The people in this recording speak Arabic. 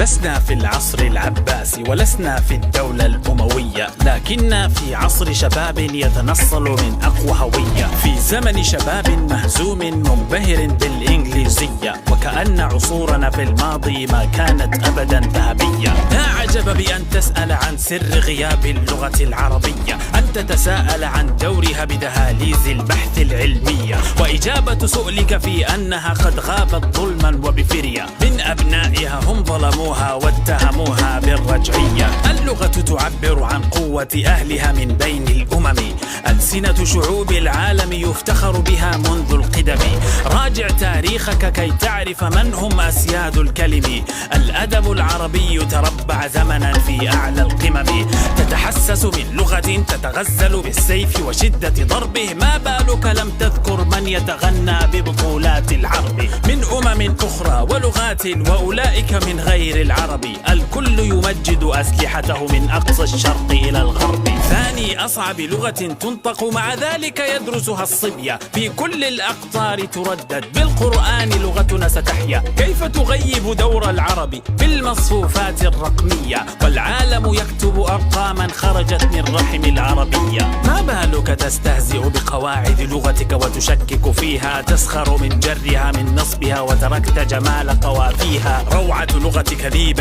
لسنا في العصر العباسي ولسنا في الدولة الأموية، لكننا في عصر شباب يتنصل من أقوى هوية، في زمن شباب مهزوم منبهر بالإنجليزية، وكأن عصورنا في الماضي ما كانت أبدا ذهبية. لا عجب بأن تسأل عن سر غياب اللغة العربية، أن تتساءل عن دورها بدهاليز البحث العلمية، وإجابة سؤلك في أنها قد غابت ظلما وبفرية من أبنائها هم ظلموها واتهموها بالرجعية. اللغة تعبر عن قوة أهلها من بين الأمم، ألسنة شعوب العالم يفتخر بها منذ القدم. راجع تاريخك كي تعرف من هم أسياد الكلم. الأدب العربي تربع زمنا في أعلى القمم، تتحسس من لغة تتغزل بالسيف وشدة ضربه، ما بالك لم تذكر من يتغنى ببطولات الحرب من أمم أخرى ولغات، وأولئك من غير العرب. الكل يمجد أسلحته من أقصى الشرق إلى الغرب. ثاني أصعب لغة تنطق مع ذلك يدرسها الصبية، في كل الأقطار تردد، بالقرآن لغتنا ستحيا. كيف تغيب دور العرب بالمصفوفات الرقمية، والعالم يكتب أرقاما خرجت من رحم العربية؟ ما بالك تستهزئ بقواعد لغتك وتشكك فيها، تسخر من جرها من نصبها وتركت جمال قوافيها. روعة لغتك ذي